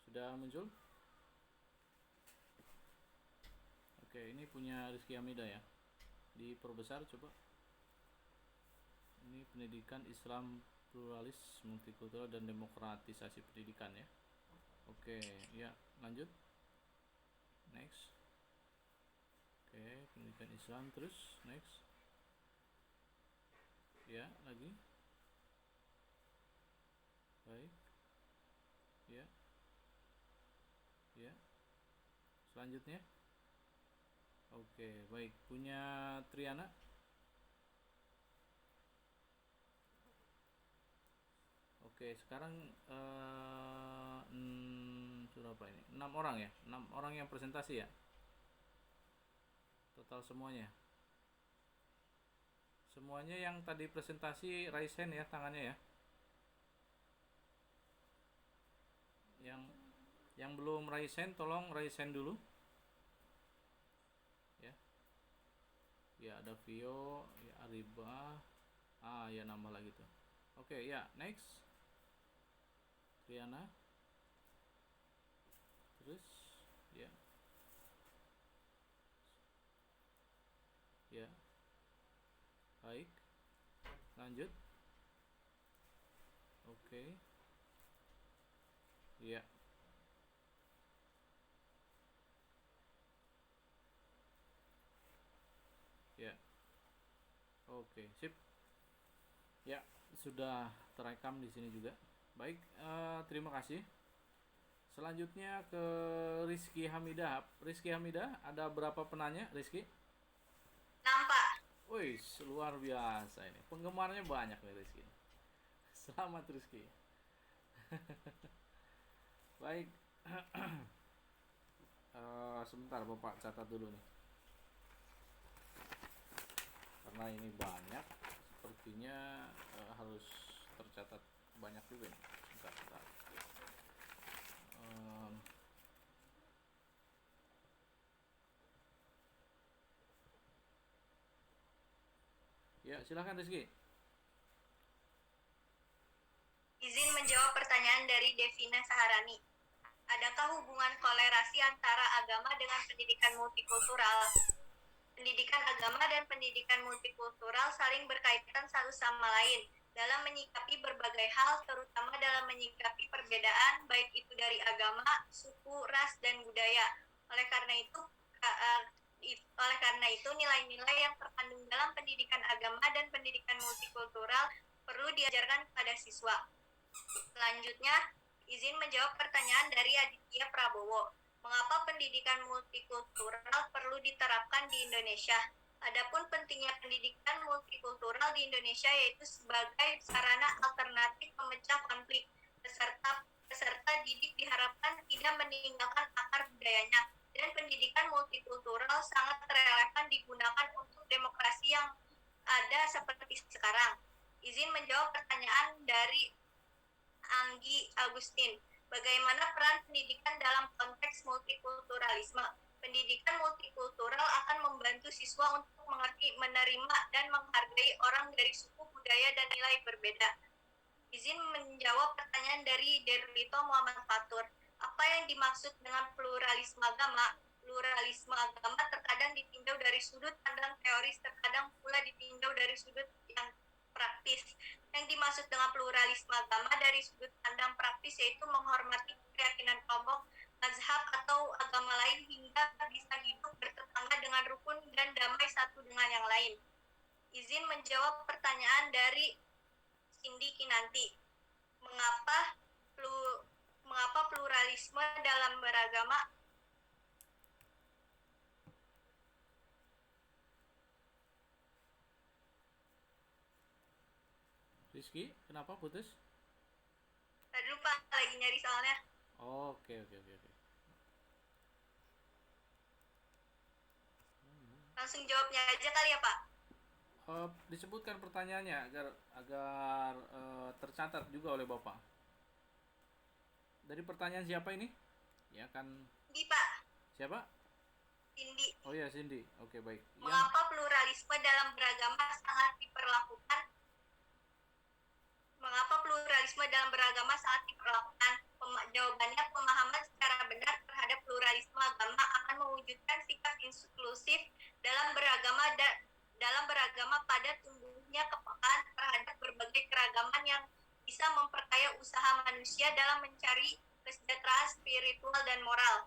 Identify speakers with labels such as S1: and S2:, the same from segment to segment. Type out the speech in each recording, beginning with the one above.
S1: Sudah muncul? Oke, ini punya Rizky Hamida ya. Diperbesar coba. Ini pendidikan Islam pluralis, multikultural dan demokratisasi pendidikan ya. Oke, ya, lanjut. Next. Oke, pendidikan Islam terus, next. Ya, lagi. Baik. Ya. Ya. Selanjutnya. Oke, baik. Punya Triana? Oke, sekarang sudah apa ini? 6 orang ya? 6 orang yang presentasi ya? Total semuanya. Semuanya yang tadi presentasi raise hand ya, tangannya ya. Yang belum raise hand tolong raise hand dulu. Ya. Ya, ada Vio, ya Ariba. Ya nambah lagi tuh. Oke, ya, next. Triana. Terus ya. Ya. Baik. Lanjut. Oke. Ya. Ya. Oke, sip. Ya, sudah terekam di sini juga. Baik, terima kasih. Selanjutnya ke Rizky Hamidah. Rizky Hamidah, ada berapa penanya, Rizky?
S2: Nampak.
S1: Wih, luar biasa ini. Penggemarnya banyak nih Rizky. Selamat Rizky. Baik. Sebentar Bapak catat dulu nih. Karena ini banyak, sepertinya harus tercatat banyak juga nih. Sebentar. Ya, silahkan Rizky.
S2: Izin menjawab pertanyaan dari Devina Saharani. Adakah hubungan kolerasi antara agama dengan pendidikan multikultural? Pendidikan agama dan pendidikan multikultural saling berkaitan satu sama lain dalam menyikapi berbagai hal, terutama dalam menyikapi perbedaan, baik itu dari agama, suku, ras, dan budaya. Oleh karena itu, nilai-nilai yang terkandung dalam pendidikan agama dan pendidikan multikultural perlu diajarkan kepada siswa. Selanjutnya, izin menjawab pertanyaan dari Aditya Prabowo. Mengapa pendidikan multikultural perlu diterapkan di Indonesia? Adapun pentingnya pendidikan multikultural di Indonesia yaitu sebagai sarana alternatif pemecah konflik. Peserta didik diharapkan tidak meninggalkan akar budayanya, dan pendidikan multikultural sangat relevan digunakan untuk demokrasi yang ada seperti sekarang. Izin menjawab pertanyaan dari Anggi Agustin. Bagaimana peran pendidikan dalam konteks multikulturalisme? Pendidikan multikultural akan membantu siswa untuk mengerti, menerima, dan menghargai orang dari suku, budaya, dan nilai berbeda. Izin menjawab pertanyaan dari Derlito Muhammad Fatur. Apa yang dimaksud dengan pluralisme agama? Pluralisme agama terkadang ditinjau dari sudut pandang teoris, terkadang pula ditinjau dari sudut yang praktis. Yang dimaksud dengan pluralisme agama dari sudut pandang praktis yaitu menghormati keyakinan kelompok, mazhab atau agama lain hingga bisa hidup bertetangga dengan rukun dan damai satu dengan yang lain. Izin menjawab pertanyaan dari Cindy Kinanti. Mengapa pluralisme dalam beragama?
S1: Rizky, kenapa putus?
S2: Tadi lupa lagi nyari soalnya.
S1: Oke.
S2: Langsung jawabnya aja kali ya Pak.
S1: Disebutkan pertanyaannya agar tercatat juga oleh Bapak. Dari pertanyaan siapa ini? Ya kan.
S2: Cindy Pak.
S1: Siapa?
S2: Cindy.
S1: Oh ya, Cindy. Oke, baik.
S2: Mengapa pluralisme dalam beragama sangat diperlakukan? Mengapa pluralisme dalam beragama sangat diperlakukan? Jawabannya, pemahaman beragama pada tumbuhnya kepekaan terhadap berbagai keragaman yang bisa memperkaya usaha manusia dalam mencari kesejahteraan spiritual dan moral.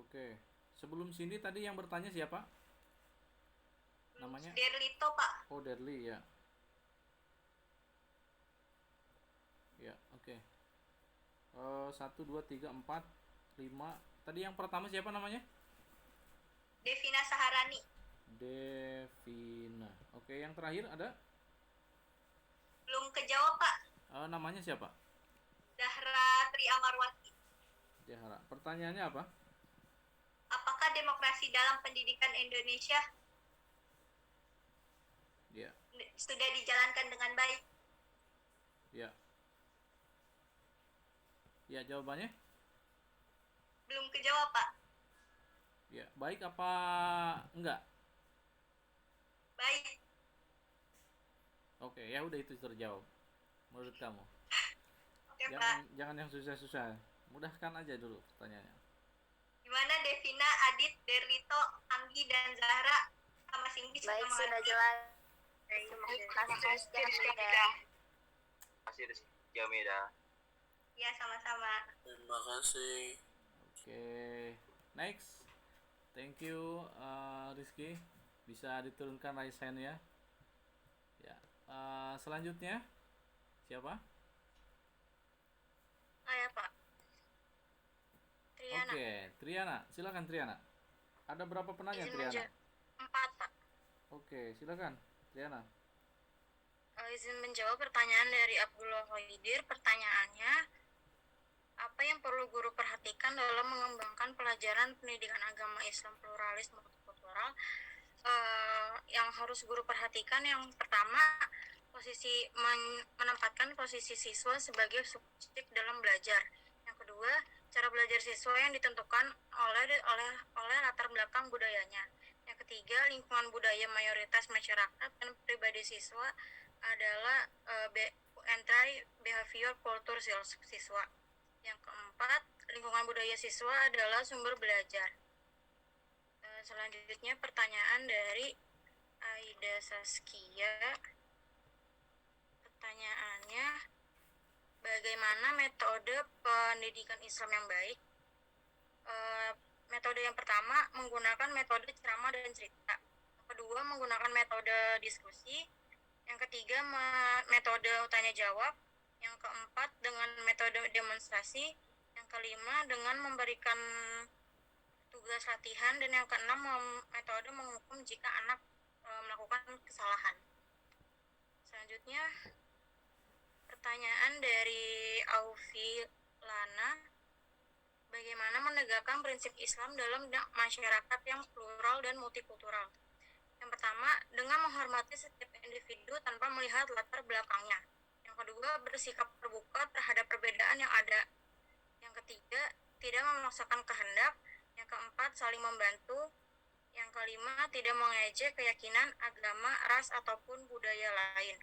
S1: Oke. Sebelum sini tadi yang bertanya siapa? Namanya?
S2: Derlito, Pak.
S1: Oh, Derli ya. Ya, oke. 1, 2, 3, 4, 5. Tadi yang pertama siapa namanya?
S2: Devina Saharani.
S1: Devina. Oke, yang terakhir ada?
S2: Belum kejawab, Pak.
S1: Namanya siapa?
S2: Zahra Tri Amarwati.
S1: Zahra. Pertanyaannya apa?
S2: Apakah demokrasi dalam pendidikan Indonesia
S1: Ya.
S2: sudah dijalankan dengan baik?
S1: Ya. Ya, jawabannya?
S2: Belum kejawab, Pak.
S1: Ya, baik apa enggak?
S2: Baik.
S1: Oke, ya udah itu terjawab. Menurut kamu?
S2: Oke, Pak.
S1: Jangan yang susah-susah. Mudahkan aja dulu pertanyaannya.
S2: Gimana Devina, Adit, Derlito, Anggi, dan Zahra sama Cindy
S3: Baik,
S2: sudah
S3: sudah
S2: mengerti?
S3: jelas.
S2: Terima
S3: kasih,
S2: kasih.
S3: Kasih Rizky Amida.
S2: Ya, sama-sama.
S4: Terima kasih.
S1: Oke, next. Thank you Rizky. Bisa diturunkan raise hand ya. Ya. Selanjutnya siapa?
S3: Ya, Pak. Triana.
S1: Oke, Triana. Silakan Triana. Ada berapa penanya Triana?
S3: 4, Pak.
S1: Oke, silakan Triana.
S3: Izin menjawab pertanyaan dari Abdullah Khaidir. Pertanyaannya, apa yang perlu guru perhatikan dalam mengembangkan pelajaran pendidikan agama Islam pluralis multikultural? Yang harus guru perhatikan yang pertama, menempatkan posisi siswa sebagai subjek dalam belajar. Yang kedua, cara belajar siswa yang ditentukan oleh latar belakang budayanya. Yang ketiga, lingkungan budaya mayoritas masyarakat dan pribadi siswa adalah behavior kultur siswa. Yang keempat, lingkungan budaya siswa adalah sumber belajar. Selanjutnya pertanyaan dari Aida Saskia. Pertanyaannya, bagaimana metode pendidikan Islam yang baik? Metode yang pertama menggunakan metode ceramah dan cerita. Yang kedua menggunakan metode diskusi. Yang ketiga metode tanya jawab. Yang keempat dengan metode demonstrasi. Yang kelima dengan memberikan tugas latihan. Dan yang keenam metode menghukum jika anak melakukan kesalahan. Selanjutnya pertanyaan dari Aufi Lana. Bagaimana menegakkan prinsip Islam dalam masyarakat yang plural dan multikultural? Yang pertama, dengan menghormati setiap individu tanpa melihat latar belakangnya. Yang kedua, bersikap terbuka terhadap perbedaan yang ada. Yang ketiga, tidak memaksakan kehendak. Yang keempat, saling membantu. Yang kelima, tidak mengejek keyakinan, agama, ras, ataupun budaya lain.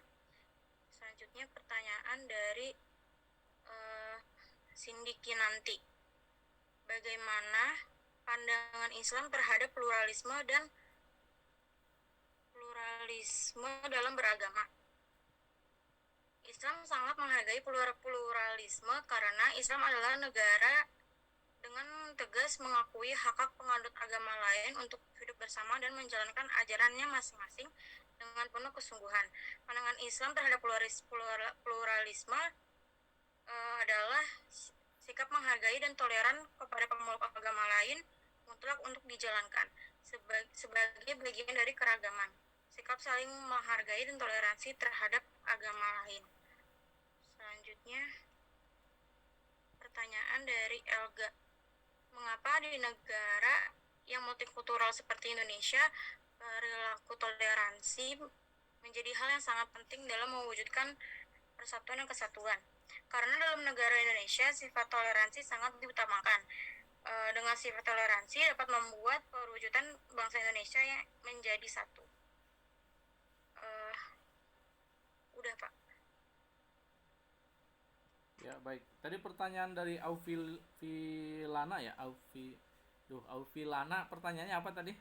S3: Selanjutnya pertanyaan dari Cindy Kinanti. Bagaimana pandangan Islam terhadap pluralisme dalam beragama? Islam sangat menghargai pluralisme karena Islam adalah negara dengan tegas mengakui hak-hak penganut agama lain untuk hidup bersama dan menjalankan ajarannya masing-masing dengan penuh kesungguhan. Pandangan Islam terhadap pluralisme adalah sikap menghargai dan toleran kepada pemeluk agama lain mutlak untuk dijalankan sebagai bagian dari keragaman. Sikap saling menghargai dan toleransi terhadap agama lain. Selanjutnya, pertanyaan dari Elga. Mengapa di negara yang multikultural seperti Indonesia, perilaku toleransi menjadi hal yang sangat penting dalam mewujudkan persatuan dan kesatuan? Karena dalam negara Indonesia, sifat toleransi sangat diutamakan. Dengan sifat toleransi dapat membuat perwujudan bangsa Indonesia yang menjadi satu. Udah, Pak.
S1: Ya, baik. Tadi pertanyaan dari Aufilana ya, Aufilana pertanyaannya apa tadi?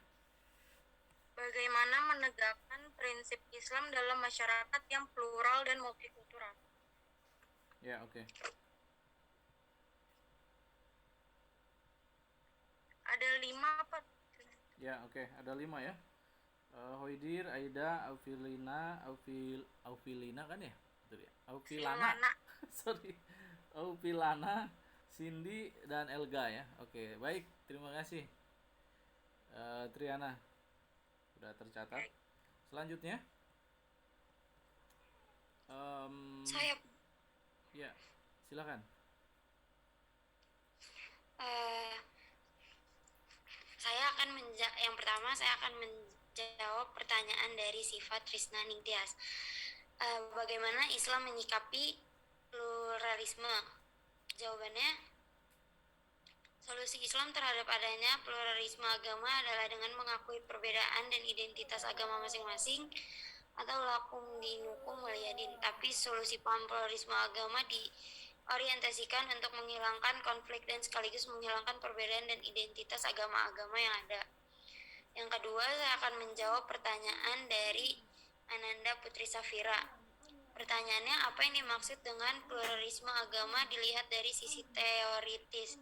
S3: Bagaimana menegakkan prinsip Islam dalam masyarakat yang plural dan multikultural?
S1: Ya, oke.
S3: Ada 5 Pak.
S1: Ya, oke. Ada 5 ya. Hoidir, Aida, Aufilina kan ya? Betul ya? Aufilana.
S3: Filana.
S1: Sorry. Aufilana, Cindy dan Elga ya. Oke, baik. Terima kasih. Triana. Sudah tercatat. Selanjutnya.
S4: Saya
S1: Ya, silakan.
S4: eh, yang pertama saya akan menjawab pertanyaan dari Siva Trisna Ningtyas. Bagaimana Islam menyikapi pluralisme? Jawabannya, solusi Islam terhadap adanya pluralisme agama adalah dengan mengakui perbedaan dan identitas agama masing-masing atau lakum dinukum waliyadin. Tapi solusi paham pluralisme agama diorientasikan untuk menghilangkan konflik dan sekaligus menghilangkan perbedaan dan identitas agama-agama yang ada. Yang kedua, saya akan menjawab pertanyaan dari Ananda Putri Safira. Pertanyaannya, apa yang dimaksud dengan pluralisme agama dilihat dari sisi teoritis?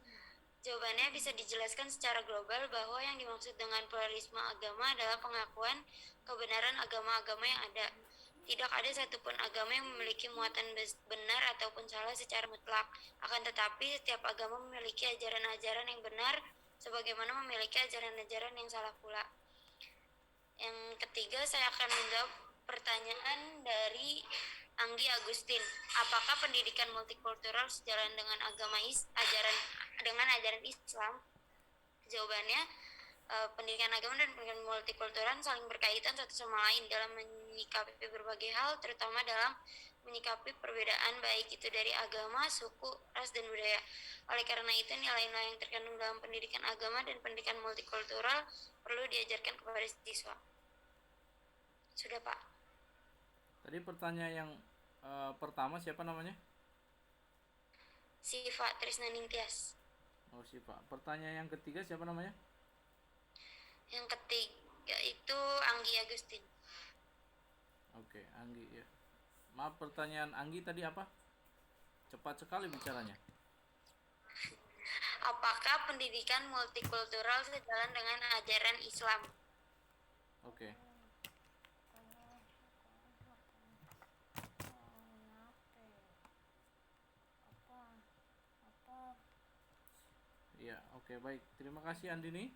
S4: Jawabannya bisa dijelaskan secara global bahwa yang dimaksud dengan pluralisme agama adalah pengakuan kebenaran agama-agama yang ada. Tidak ada satupun agama yang memiliki muatan benar ataupun salah secara mutlak. Akan tetapi, setiap agama memiliki ajaran-ajaran yang benar, sebagaimana memiliki ajaran-ajaran yang salah pula. Yang ketiga, saya akan menjawab pertanyaan dari Anggi Agustin. Apakah pendidikan multikultural sejalan dengan ajaran Islam? Jawabannya, pendidikan agama dan pendidikan multikultural saling berkaitan satu sama lain dalam menyikapi berbagai hal, terutama dalam menyikapi perbedaan baik itu dari agama, suku, ras, dan budaya. Oleh karena itu, nilai-nilai yang terkandung dalam pendidikan agama dan pendidikan multikultural perlu diajarkan kepada siswa. Sudah, Pak.
S1: Tadi pertanyaan yang pertama siapa namanya?
S4: Siva Trisna Ningtyas.
S1: Oh, Siva. Pertanyaan yang ketiga siapa namanya?
S4: Yang ketiga itu Anggi Agustin.
S1: Oke, Anggi ya. Maaf, pertanyaan Anggi tadi apa? Cepat sekali bicaranya.
S4: Apakah pendidikan multikultural sejalan dengan ajaran Islam?
S1: Oke. Ya, oke, baik. Terima kasih Andini.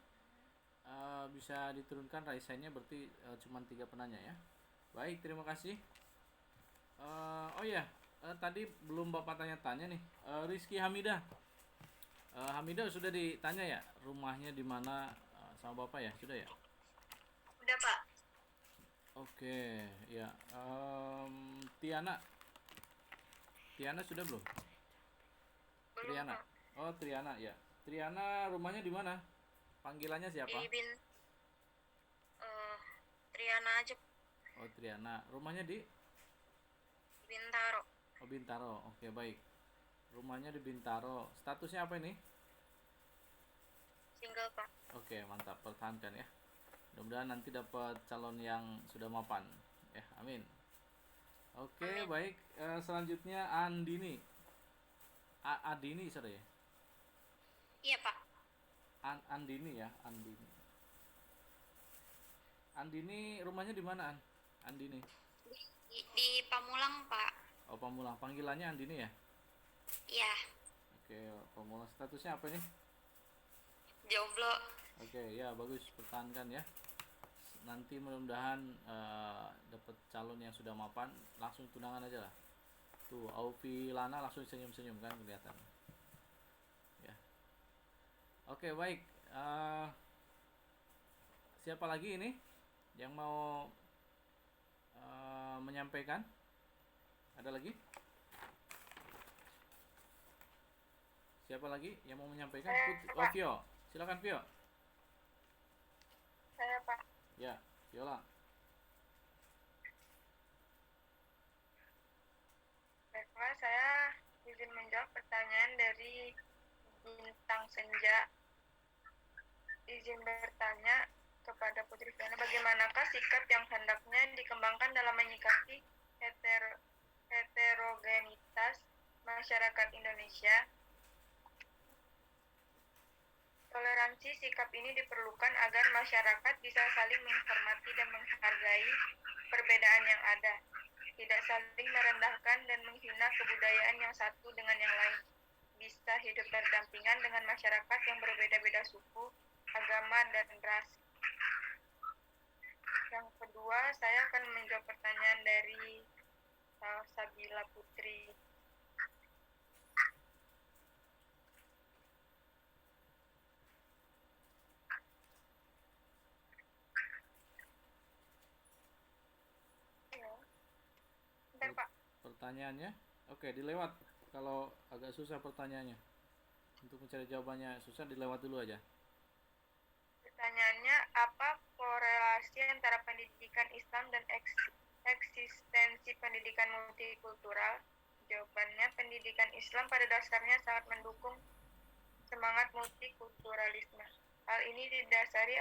S1: Bisa diturunkan raisannya, berarti cuma 3 penanya ya. Baik, terima kasih. Oh ya, tadi belum Bapak tanya-tanya nih. Rizky Hamidah. Hamidah sudah ditanya ya, rumahnya di mana sama Bapak ya? Sudah ya?
S2: Udah, Pak.
S1: Oke, ya. Tiana. Tiana sudah belum? Triana. Oh, Triana ya. Triana rumahnya di mana? Panggilannya siapa?
S3: Triana aja.
S1: Oh, Triana. Rumahnya di
S3: Bintaro.
S1: Oh, Bintaro. Oke, baik. Rumahnya di Bintaro. Statusnya apa ini?
S3: Single, Pak.
S1: Oke, mantap. Pertahankan ya. Mudah-mudahan nanti dapat calon yang sudah mapan. Ya, amin. Oke,
S3: Amin.
S1: baik. Selanjutnya Andini. Adini, sorry ya.
S4: Iya, Pak.
S1: Andini ya, Andini. Andini rumahnya di mana, Andini?
S4: Di Pamulang, Pak.
S1: Oh, Pamulang. Panggilannya Andini ya?
S4: Iya.
S1: Oke, Pamulang. Statusnya apa ini?
S4: Jomblo.
S1: Oke, ya bagus, pertahankan ya. Nanti mudah-mudahan dapat calon yang sudah mapan, langsung tunangan aja lah. Tuh, Aufi Lana langsung senyum-senyum kan kelihatan. Ya. Oke, baik. Siapa lagi ini yang mau menyampaikan? Ada lagi? Siapa lagi yang mau menyampaikan? Oh, Vio. Silakan Vio.
S3: Saya, Pak.
S1: Ya, Viola.
S3: Baiklah, saya izin menjawab pertanyaan dari Bintang Senja. Izin bertanya kepada Putri Fiona, bagaimanakah sikap yang hendaknya dikembangkan dalam menyikapi heterogenitas masyarakat Indonesia? Toleransi sikap ini diperlukan agar masyarakat bisa saling menghormati dan menghargai perbedaan yang ada, tidak saling merendahkan dan menghina kebudayaan yang satu dengan yang lain, bisa hidup berdampingan dengan masyarakat yang berbeda-beda suku, agama, dan ras. Yang kedua, saya akan menjawab pertanyaan dari Sabila Putri. Bentar, Pak.
S1: Pertanyaannya, oke, dilewat. Kalau agak susah pertanyaannya, untuk mencari jawabannya susah, dilewat dulu aja.
S3: Pertanyaannya, apa korelasi antara pendidikan Islam dan eksistensi pendidikan multikultural? Jawabannya, pendidikan Islam pada dasarnya sangat mendukung semangat multikulturalisme. Hal ini didasari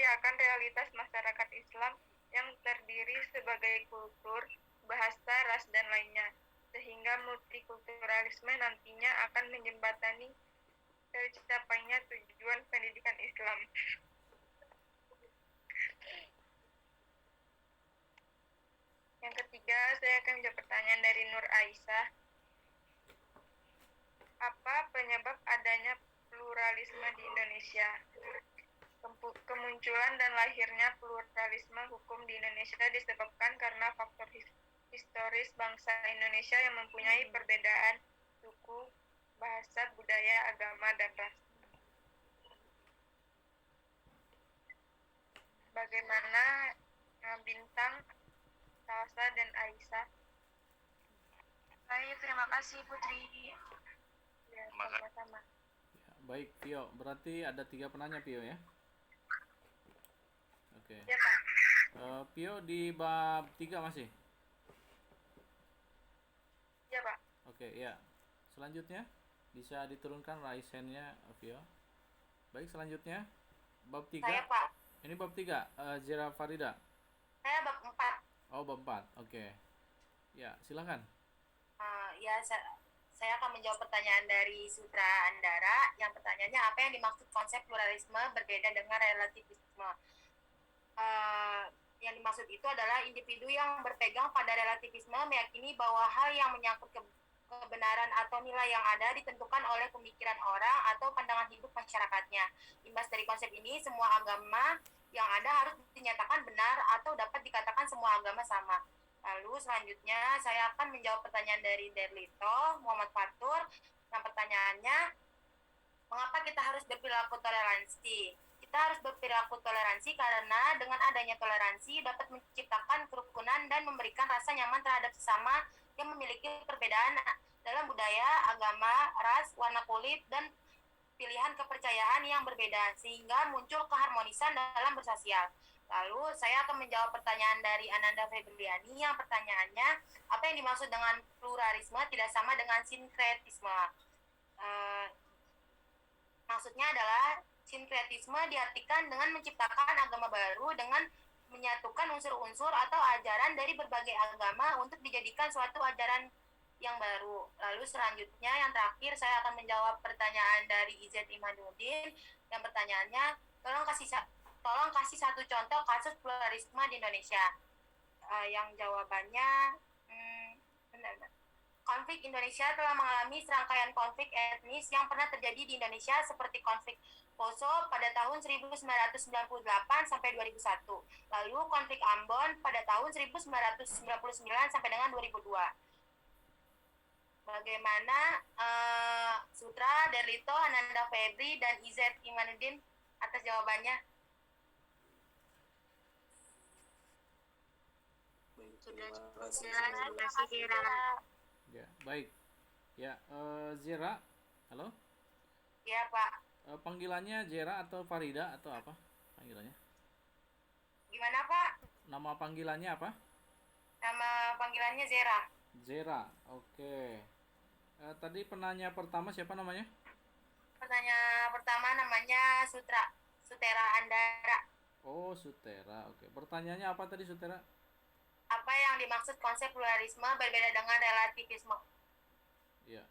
S3: akan realitas masyarakat Islam yang terdiri sebagai kultur, bahasa, ras, dan lainnya, sehingga multikulturalisme nantinya akan menjembatani tercapainya tujuan pendidikan Islam. Yang ketiga, saya akan menjawab pertanyaan dari Nur Aisyah. Apa penyebab adanya pluralisme di Indonesia? Kemunculan dan lahirnya pluralisme hukum di Indonesia disebabkan karena faktor historis bangsa Indonesia yang mempunyai perbedaan suku, bahasa, budaya, agama, dan ras. Bagaimana Bintang, Salsa, dan Aisyah? Baik, terima kasih Putri. Ya, sama-sama.
S1: Ya, baik, Pio. Berarti ada 3 penanya, Pio, ya? Oke.
S3: Ya, Pak.
S1: Pio di bab 3 masih?
S3: Ya, Pak.
S1: Oke, ya. Selanjutnya bisa diturunkan raise hand-nya, Pio. Baik, selanjutnya bab 3.
S2: Saya, Pak.
S1: Ini bab 3, Zira Farida.
S2: Saya bab 4.
S1: Oh, bab 4. Oke. Ya, silakan.
S2: Saya akan menjawab pertanyaan dari Sutra Andara. Yang pertanyaannya, apa yang dimaksud konsep pluralisme berbeda dengan relativisme? Yang dimaksud itu adalah individu yang berpegang pada relativisme meyakini bahwa hal yang menyangkut kebenaran atau nilai yang ada ditentukan oleh pemikiran orang atau pandangan hidup masyarakatnya. Imbas dari konsep ini, semua agama yang ada harus dinyatakan benar atau dapat dikatakan semua agama sama. Lalu selanjutnya saya akan menjawab pertanyaan dari Derlito Muhammad Fatur. Yang pertanyaannya, mengapa kita harus berperilaku toleransi? Kita harus berperilaku toleransi karena dengan adanya toleransi dapat menciptakan kerukunan dan memberikan rasa nyaman terhadap sesama yang memiliki perbedaan dalam budaya, agama, ras, warna kulit, dan pilihan kepercayaan yang berbeda, sehingga muncul keharmonisan dalam bersosial. Lalu saya akan menjawab pertanyaan dari Ananda Febriani yang pertanyaannya, apa yang dimaksud dengan pluralisme tidak sama dengan sinkretisme? Maksudnya adalah sinkretisme diartikan dengan menciptakan agama baru dengan menyatukan unsur-unsur atau ajaran dari berbagai agama untuk dijadikan suatu ajaran yang baru. Lalu selanjutnya yang terakhir saya akan menjawab pertanyaan dari Izet Imanuddin yang pertanyaannya, tolong kasih satu contoh kasus pluralisme di Indonesia. Yang jawabannya konflik Indonesia telah mengalami serangkaian konflik etnis yang pernah terjadi di Indonesia seperti konflik Poso pada tahun 1998 sampai 2001. Lalu konflik Ambon pada tahun 1999 sampai dengan 2002. Bagaimana Sutra, Derlito, Ananda Febri, dan Izet Imanuddin atas jawabannya?
S4: Sudah cukup.
S2: Terima kasih, Zira.
S1: Ya, baik. Ya, Zira. Halo?
S2: Ya, Pak.
S1: Panggilannya Zira atau Farida atau apa panggilannya?
S2: Gimana, Pak?
S1: Nama panggilannya apa?
S3: Nama panggilannya Zera.
S1: Zera, oke. Tadi penanya pertama siapa namanya?
S3: Pertanyaan pertama namanya Sutera Andara.
S1: Oh, Sutera, oke. Pertanyaannya apa tadi, Sutera?
S3: Apa yang dimaksud konsep pluralisme berbeda dengan relativisme?
S1: Iya.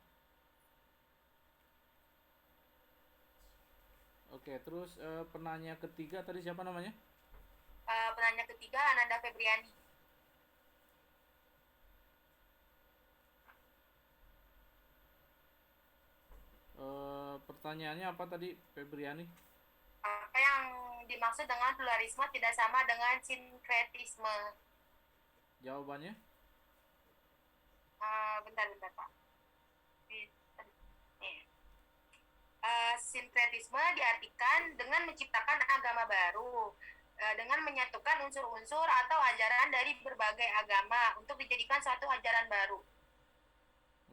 S1: Oke, terus penanya ketiga tadi siapa namanya?
S3: Penanya ketiga Ananda Febriani.
S1: Pertanyaannya apa tadi, Febriani?
S3: Apa yang dimaksud dengan pluralisme tidak sama dengan sinkretisme?
S1: Jawabannya?
S3: Bentar Pak. Sinkretisme diartikan dengan menciptakan agama baru, dengan menyatukan unsur-unsur atau ajaran dari berbagai agama untuk dijadikan suatu ajaran baru.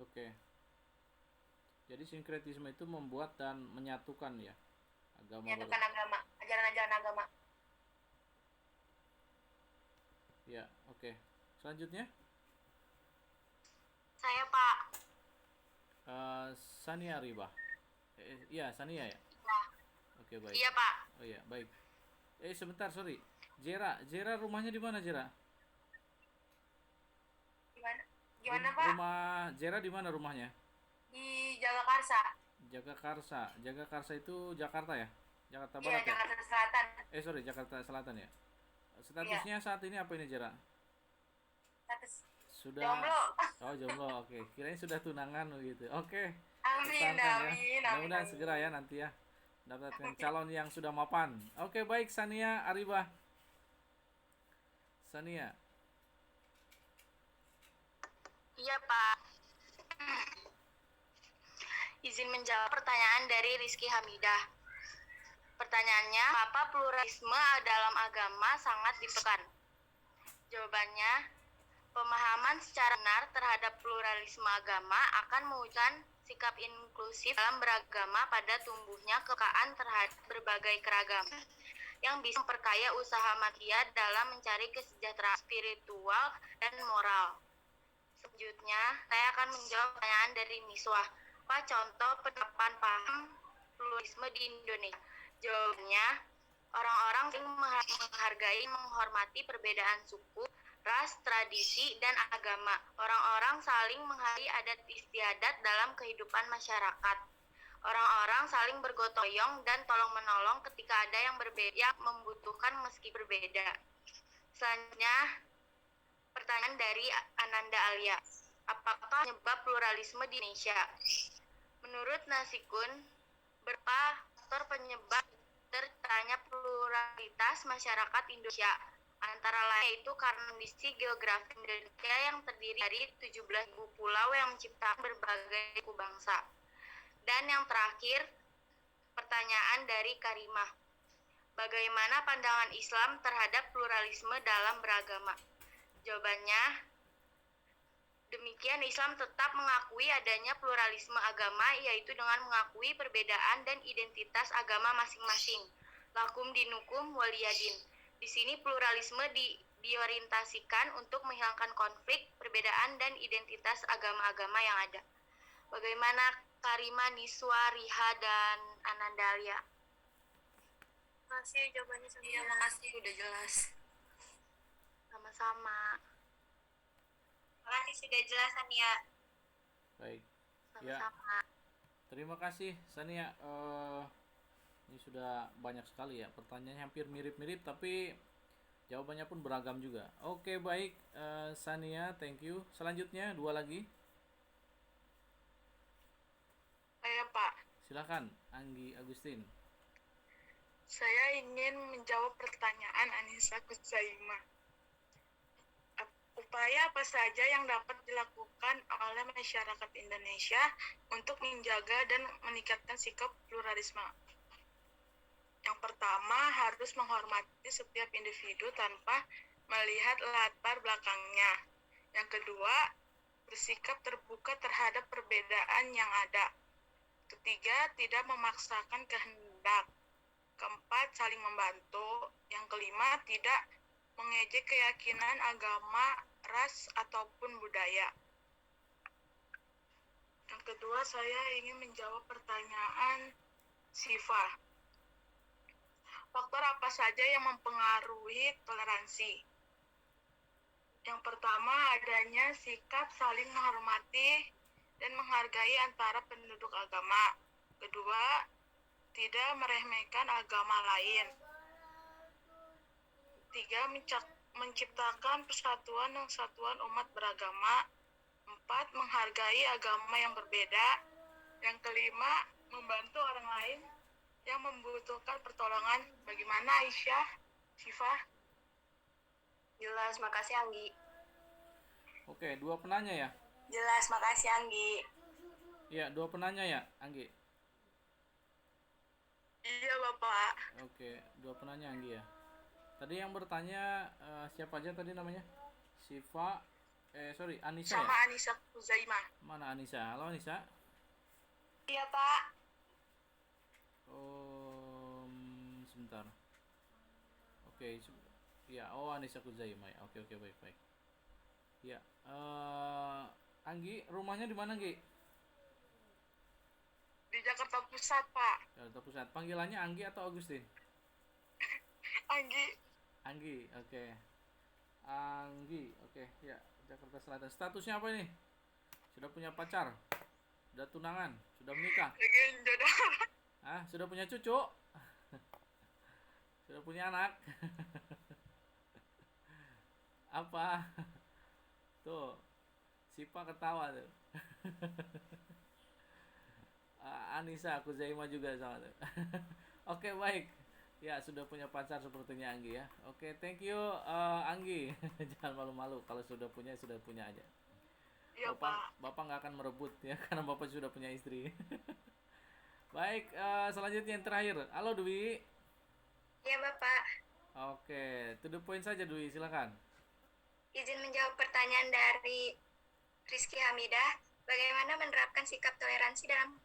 S1: Oke. Jadi sinkretisme itu membuat dan menyatukan ya agama
S3: Menyatukan
S1: baru.
S3: agama, ajaran-ajaran agama.
S1: Ya, oke. Selanjutnya,
S3: Saya Pak.
S1: Sania Riba. Iya, Sania ya. Oke, baik.
S3: Iya Pak.
S1: Oh iya, baik. Sebentar, sorry. Jera rumahnya di mana, Jera?
S3: Gimana Pak?
S1: Rumah Jera di mana rumahnya?
S3: Di Jagakarsa.
S1: Jagakarsa itu Jakarta ya? Jakarta
S3: Iya,
S1: Barat ya?
S3: Jakarta Selatan.
S1: Sorry, Jakarta Selatan ya. Statusnya saat ini apa ini, Jera?
S3: Status
S1: Sudah.
S3: jomblo.
S1: Oh, jomblo. Oke. Kirain sudah tunangan begitu. Oke.
S3: Amin,
S1: Usahakan ya.
S3: amin,
S1: Mudah-mudahan
S3: amin.
S1: segera ya nanti ya dapatkan calon yang sudah mapan. Oke, baik, Sania Ariba. Sania.
S3: Iya Pak. Izin menjawab pertanyaan dari Rizky Hamidah. Pertanyaannya, apa pluralisme dalam agama sangat diperlukan? Jawabannya, pemahaman secara benar terhadap pluralisme agama akan mewujudkan sikap inklusif dalam beragama pada tumbuhnya kepekaan terhadap berbagai keragaman yang bisa memperkaya usaha manusia dalam mencari kesejahteraan spiritual dan moral. Selanjutnya, saya akan menjawab pertanyaan dari Miswah. Apa contoh penerapan paham pluralisme di Indonesia? Jawabannya, orang-orang yang menghargai, menghormati perbedaan suku, ras, tradisi, dan agama. Orang-orang saling menghargai adat istiadat dalam kehidupan masyarakat. Orang-orang saling bergotong royong dan tolong-menolong ketika ada yang berbeda, yang membutuhkan meski berbeda. Selanjutnya, pertanyaan dari Ananda Alia. Apakah penyebab pluralisme di Indonesia? Menurut Nasikun, beberapa faktor penyebab terciptanya pluralitas masyarakat Indonesia. Antara lain yaitu karena kondisi geografi Indonesia yang terdiri dari 17.000 pulau yang menciptakan berbagai suku bangsa. Dan yang terakhir, pertanyaan dari Karimah. Bagaimana pandangan Islam terhadap pluralisme dalam beragama? Jawabannya, demikian Islam tetap mengakui adanya pluralisme agama, yaitu dengan mengakui perbedaan dan identitas agama masing-masing. Lakum dinukum waliyadin. Di sini pluralisme diorientasikan untuk menghilangkan konflik, perbedaan, dan identitas agama-agama yang ada. Bagaimana Karima, Niswa, Riha, dan Anandalia? Makasih jawabannya semua. Iya, makasih udah jelas. Sama-sama.
S2: Terima kasih sudah jelas, Sania.
S1: Baik. Ya.
S3: Sama-sama.
S1: Terima kasih, Sania. Ini sudah banyak sekali ya. Pertanyaannya hampir mirip-mirip tapi jawabannya pun beragam juga. Oke, baik, Sania, thank you. Selanjutnya dua lagi.
S3: Saya Pak,
S1: Silakan, Anggi Agustin.
S3: saya ingin menjawab pertanyaan Anissa Kuzaima. Upaya apa saja yang dapat dilakukan oleh masyarakat Indonesia untuk menjaga dan meningkatkan sikap pluralisme? Yang pertama, harus menghormati setiap individu tanpa melihat latar belakangnya. Yang kedua, bersikap terbuka terhadap perbedaan yang ada. Ketiga, tidak memaksakan kehendak. Keempat, saling membantu. Yang kelima, tidak mengejek keyakinan agama ras, ataupun budaya. Yang kedua, saya ingin menjawab pertanyaan Siva. Faktor apa saja yang mempengaruhi toleransi? Yang pertama, adanya sikap saling menghormati dan menghargai antara penduduk agama. Kedua, tidak meremehkan agama lain. Tiga, menciptakan persatuan dan kesatuan umat beragama. 4, menghargai agama yang berbeda. Yang kelima, membantu orang lain yang membutuhkan pertolongan. Bagaimana Aisyah, Siva?
S2: Jelas, makasih Anggi.
S1: Oke, 2 penanya ya?
S2: Jelas, makasih Anggi.
S1: Iya, 2 penanya ya, Anggi?
S3: Iya, Bapak.
S1: Oke, 2 penanya Anggi ya. Tadi yang bertanya siapa aja tadi namanya? Siva, Anissa
S3: Sama
S1: ya?
S3: Anissa Kuzaimah.
S1: Mana Anissa? Halo Anissa.
S2: Iya Pak.
S1: Sebentar. Oke, ya, Anissa Kuzaima ya. Oke, baik. Ya, Anggi, rumahnya di mana, Anggi?
S3: Di Jakarta Pusat, Pak.
S1: Jakarta Pusat. Panggilannya Anggi atau Agustin?
S3: Anggi.
S1: Oke. Anggi, oke. Ya, Jakarta Selatan. Statusnya apa ini? Sudah punya pacar? Sudah tunangan? Sudah menikah?
S3: Lagi jodoh.
S1: Sudah punya cucu? Sudah punya anak? Apa? Tuh, Sipa ketawa tuh. Anissa Kuzaima juga sama tuh. Oke, baik. Ya, sudah punya pacar sepertinya Anggi ya. Oke, thank you Anggi. Jangan malu-malu, kalau sudah punya aja.
S3: Iya, Pak.
S1: Bapak nggak akan merebut ya, karena Bapak sudah punya istri. Baik, selanjutnya yang terakhir. Halo Dwi.
S2: Iya Bapak.
S1: Oke, to the point saja Dwi, silakan.
S2: Izin menjawab pertanyaan dari Rizky Hamidah. Bagaimana menerapkan sikap toleransi dalam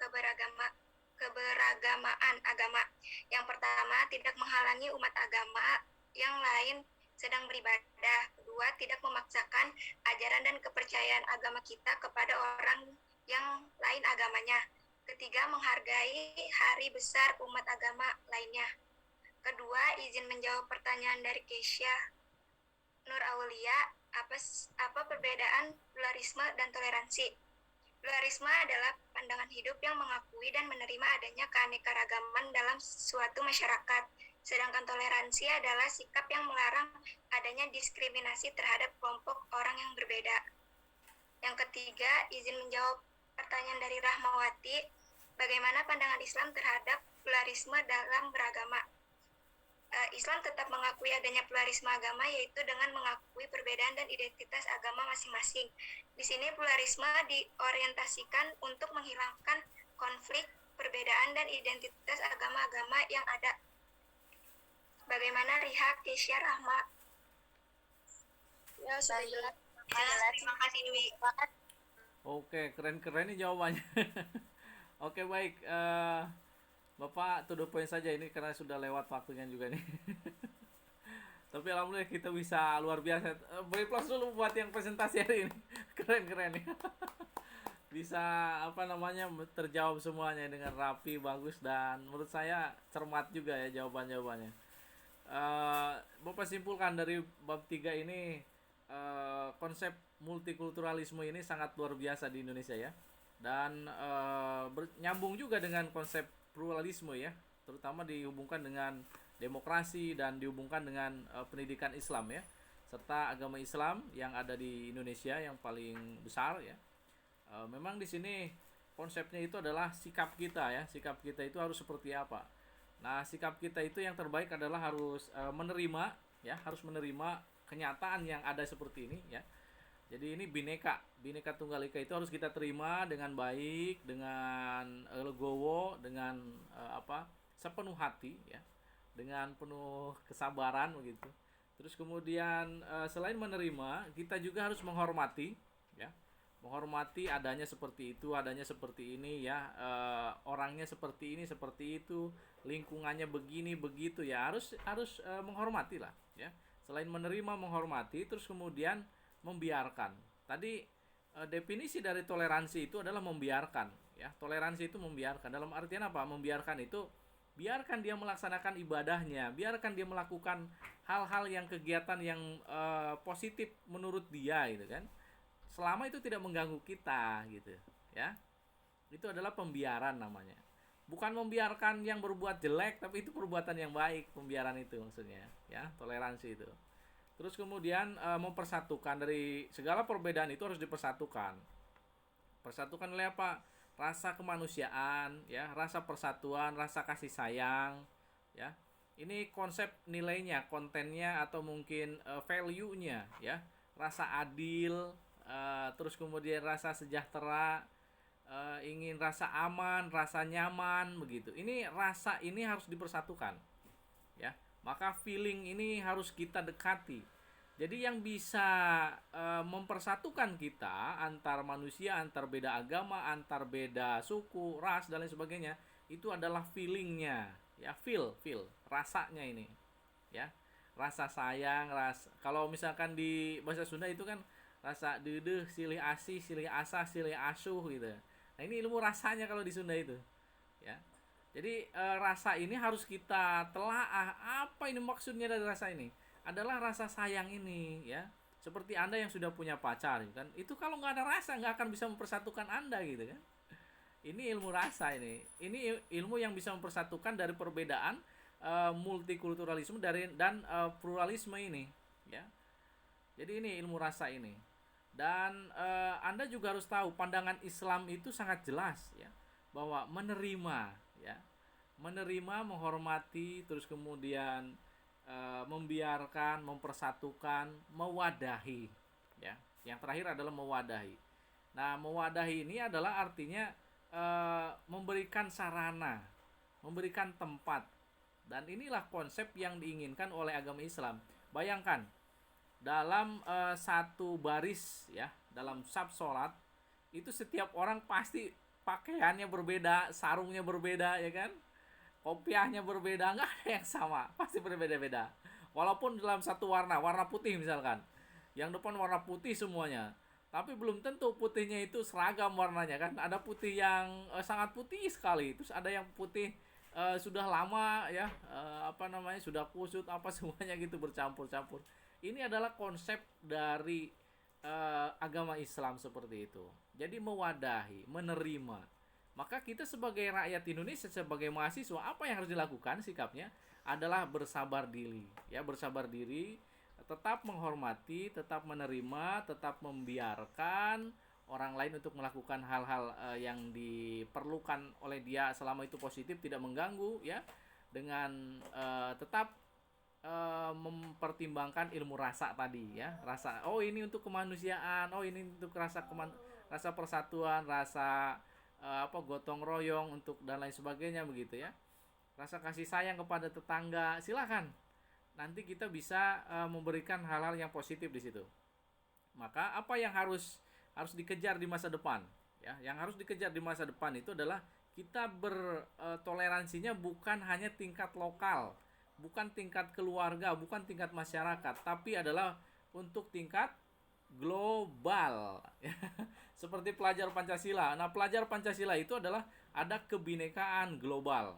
S2: keberagamaan agama? Yang pertama, tidak menghalangi umat agama yang lain sedang beribadah. Kedua, tidak memaksakan ajaran dan kepercayaan agama kita kepada orang yang lain agamanya. Ketiga, menghargai hari besar umat agama lainnya. Kedua, izin menjawab pertanyaan dari Keisha Nur Aulia, apa perbedaan pluralisme dan toleransi? Pluralisme adalah pandangan hidup yang mengakui dan menerima adanya keanekaragaman dalam suatu masyarakat. Sedangkan toleransi adalah sikap yang melarang adanya diskriminasi terhadap kelompok orang yang berbeda. Yang ketiga, izin menjawab pertanyaan dari Rahmawati, bagaimana pandangan Islam terhadap pluralisme dalam beragama? Islam tetap mengakui adanya pluralisme agama, yaitu dengan mengakui perbedaan dan identitas agama masing-masing. Di sini pluralisme diorientasikan untuk menghilangkan konflik, perbedaan, dan identitas agama-agama yang ada. Bagaimana Riha, Keisha, Rahma? Ya, sudah jelas. Terima kasih Dwi.
S1: Oke, keren-keren nih jawabannya. Oke, baik. Bapak to the point saja ini karena sudah lewat waktunya juga nih. Tapi alhamdulillah kita bisa luar biasa. Beri plus dulu buat yang presentasi hari ini. Keren-keren nih. Bisa terjawab semuanya dengan rapi, bagus, dan menurut saya cermat juga ya jawaban-jawabannya. Bapak simpulkan dari bab 3 ini, konsep multikulturalisme ini sangat luar biasa di Indonesia ya. Dan nyambung juga dengan konsep pluralisme ya, terutama dihubungkan dengan demokrasi dan dihubungkan dengan pendidikan Islam ya, serta agama Islam yang ada di Indonesia yang paling besar ya. Memang di sini konsepnya itu adalah sikap kita ya, sikap kita itu harus seperti apa. Nah, sikap kita itu yang terbaik adalah harus menerima ya, harus menerima kenyataan yang ada seperti ini ya. Jadi ini bineka tunggal ika itu harus kita terima dengan baik, dengan legowo, dengan sepenuh hati ya, dengan penuh kesabaran begitu. Terus kemudian selain menerima, kita juga harus menghormati ya, menghormati adanya seperti itu, adanya seperti ini ya, orangnya seperti ini seperti itu, lingkungannya begini begitu ya, harus menghormati lah ya. Selain menerima, menghormati, terus kemudian membiarkan. Tadi definisi dari toleransi itu adalah membiarkan, ya. Toleransi itu membiarkan. Dalam artian apa? Membiarkan itu biarkan dia melaksanakan ibadahnya, biarkan dia melakukan hal-hal yang kegiatan yang positif menurut dia gitu kan. Selama itu tidak mengganggu kita gitu, ya. Itu adalah pembiaran namanya. Bukan membiarkan yang berbuat jelek, tapi itu perbuatan yang baik, pembiaran itu maksudnya, ya, toleransi itu. Terus kemudian mempersatukan, dari segala perbedaan itu harus dipersatukan. Persatukan oleh apa? Rasa kemanusiaan, ya, rasa persatuan, rasa kasih sayang, ya. Ini konsep nilainya, kontennya atau mungkin value-nya, ya. Rasa adil, terus kemudian rasa sejahtera, ingin rasa aman, rasa nyaman begitu. Ini rasa ini harus dipersatukan, ya. Maka feeling ini harus kita dekati. Jadi yang bisa mempersatukan kita antar manusia, antar beda agama, antar beda suku, ras dan lain sebagainya, itu adalah feelingnya, ya, feel, rasanya ini, ya. Rasa sayang, kalau misalkan di bahasa Sunda itu kan rasa dedeh, silih asih, silih asah, silih asuh gitu. Nah, ini ilmu rasanya kalau di Sunda itu, ya. Jadi rasa ini harus kita telaah, apa ini maksudnya dari rasa ini? Adalah rasa sayang ini, ya. Seperti Anda yang sudah punya pacar kan, itu kalau nggak ada rasa nggak akan bisa mempersatukan Anda gitu kan. Ini ilmu rasa ini. Ini ilmu yang bisa mempersatukan dari perbedaan, multikulturalisme dan pluralisme ini, ya. Jadi ini ilmu rasa ini. Dan Anda juga harus tahu pandangan Islam itu sangat jelas, ya, bahwa menerima, ya, menerima, menghormati, terus kemudian membiarkan, mempersatukan, mewadahi, ya. Yang terakhir adalah mewadahi. Nah, mewadahi ini adalah artinya memberikan sarana, memberikan tempat, dan inilah konsep yang diinginkan oleh agama Islam. Bayangkan dalam satu baris, ya, dalam saf sholat itu setiap orang pasti pakaiannya berbeda, sarungnya berbeda, ya kan, kopiahnya berbeda, nggak ada yang sama, pasti berbeda-beda. Walaupun dalam satu warna putih misalkan, yang depan warna putih semuanya, tapi belum tentu putihnya itu seragam warnanya kan. Ada putih yang sangat putih sekali, terus ada yang putih sudah lama, ya, sudah kusut apa semuanya gitu, bercampur-campur. Ini adalah konsep dari agama Islam seperti itu. Jadi mewadahi, menerima. Maka kita sebagai rakyat Indonesia, sebagai mahasiswa, apa yang harus dilakukan sikapnya adalah bersabar diri, ya, bersabar diri, tetap menghormati, tetap menerima, tetap membiarkan orang lain untuk melakukan hal-hal yang diperlukan oleh dia selama itu positif, tidak mengganggu, ya, dengan tetap mempertimbangkan ilmu rasa tadi, ya, rasa, oh ini untuk kemanusiaan, oh ini untuk rasa persatuan, rasa gotong royong untuk dan lain sebagainya begitu, ya, rasa kasih sayang kepada tetangga. Silakan, nanti kita bisa memberikan hal-hal yang positif di situ. Maka apa yang harus dikejar di masa depan, ya, yang harus dikejar di masa depan itu adalah kita bertoleransinya bukan hanya tingkat lokal, bukan tingkat keluarga, bukan tingkat masyarakat, tapi adalah untuk tingkat global. Seperti pelajar Pancasila. Nah, pelajar Pancasila itu adalah ada kebinekaan global.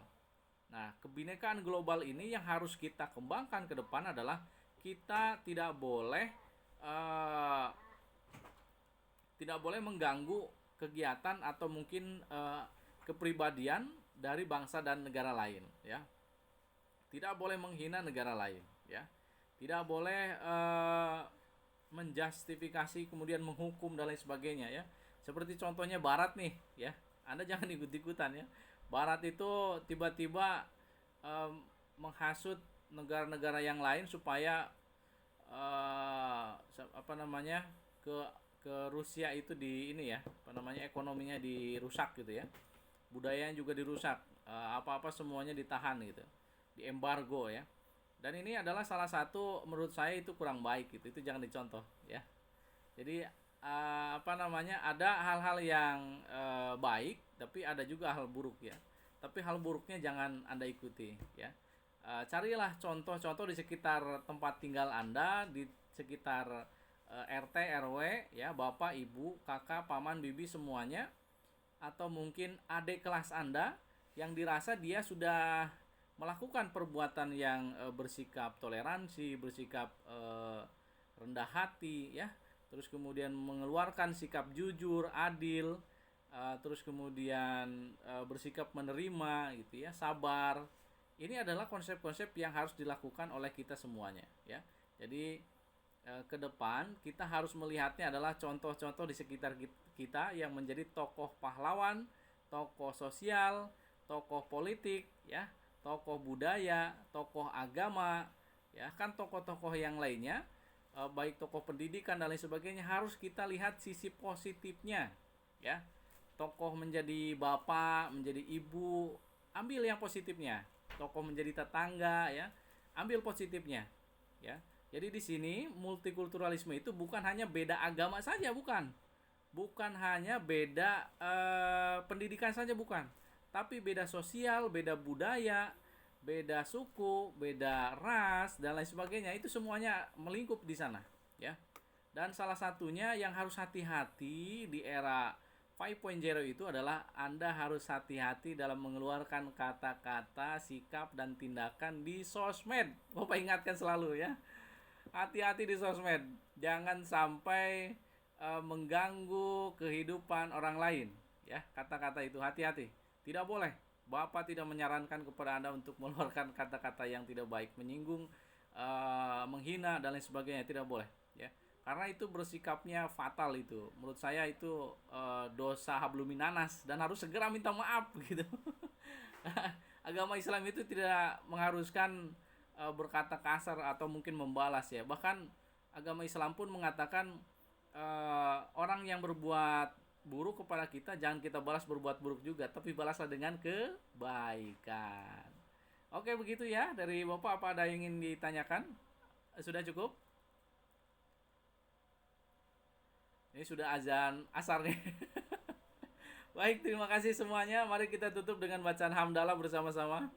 S1: Nah, kebinekaan global ini yang harus kita kembangkan ke depan adalah kita tidak boleh mengganggu kegiatan atau mungkin kepribadian dari bangsa dan negara lain, ya. Tidak boleh menghina negara lain, ya. Tidak boleh menjustifikasi kemudian menghukum dan lain sebagainya, ya. Seperti contohnya Barat nih, ya. Anda jangan ikut-ikutan, ya. Barat itu tiba-tiba menghasut negara-negara yang lain supaya ke Rusia itu ekonominya dirusak gitu, ya. Budayanya juga dirusak, apa-apa semuanya ditahan gitu, diembargo, ya. Dan ini adalah salah satu, menurut saya itu kurang baik gitu. Itu jangan dicontoh, ya. Jadi ada hal-hal yang baik, tapi ada juga hal buruk, ya. Tapi hal buruknya jangan Anda ikuti, ya. Carilah contoh-contoh di sekitar tempat tinggal Anda, di sekitar RT, RW, ya, bapak, ibu, kakak, paman, bibi semuanya, atau mungkin adik kelas Anda yang dirasa dia sudah melakukan perbuatan yang bersikap toleransi, bersikap rendah hati, ya, terus kemudian mengeluarkan sikap jujur, adil, terus kemudian bersikap menerima, gitu ya, sabar. Ini adalah konsep-konsep yang harus dilakukan oleh kita semuanya, ya. Jadi ke depan kita harus melihatnya adalah contoh-contoh di sekitar kita yang menjadi tokoh pahlawan, tokoh sosial, tokoh politik, ya, tokoh budaya, tokoh agama, ya, kan tokoh-tokoh yang lainnya, baik tokoh pendidikan dan lain sebagainya, harus kita lihat sisi positifnya, ya. Tokoh menjadi bapak, menjadi ibu, ambil yang positifnya. Tokoh menjadi tetangga, ya, ambil positifnya, ya. Jadi di sini multikulturalisme itu bukan hanya beda agama saja, bukan hanya beda pendidikan saja, bukan, tapi beda sosial, beda budaya, beda suku, beda ras dan lain sebagainya, itu semuanya melingkup di sana, ya. Dan salah satunya yang harus hati-hati di era 5.0 itu adalah Anda harus hati-hati dalam mengeluarkan kata-kata, sikap, dan tindakan di sosmed. Bapak ingatkan selalu, ya. Hati-hati di sosmed. Jangan sampai mengganggu kehidupan orang lain, ya. Kata-kata itu hati-hati. Tidak boleh. Bapak tidak menyarankan kepada Anda untuk mengeluarkan kata-kata yang tidak baik, menyinggung, menghina, dan lain sebagainya. Tidak boleh, ya. Karena itu bersikapnya fatal itu. Menurut saya itu dosa habluminanas dan harus segera minta maaf gitu. Agama Islam itu tidak mengharuskan berkata kasar atau mungkin membalas, ya. Bahkan agama Islam pun mengatakan orang yang berbuat buruk kepada kita jangan kita balas berbuat buruk juga, tapi balaslah dengan kebaikan. Oke, begitu ya dari Bapak. Apa ada yang ingin ditanyakan? Sudah cukup? Ini sudah azan asar nih. Baik, terima kasih semuanya. Mari kita tutup dengan bacaan hamdalah bersama-sama.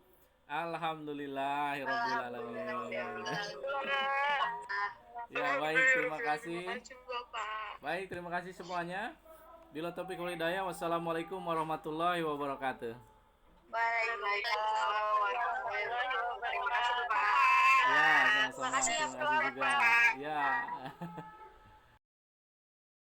S1: Alhamdulillahirrabbilalamin. Ya, baik, terima kasih. Baik, terima kasih semuanya. Bila taufiq wal hidayah. Wassalamualaikum warahmatullahi wabarakatuh.
S2: Waalaikumsalam warahmatullahi wabarakatuh.
S1: Ya, sama-sama.
S3: Makasih ya,
S1: Terima kasih juga. Ya.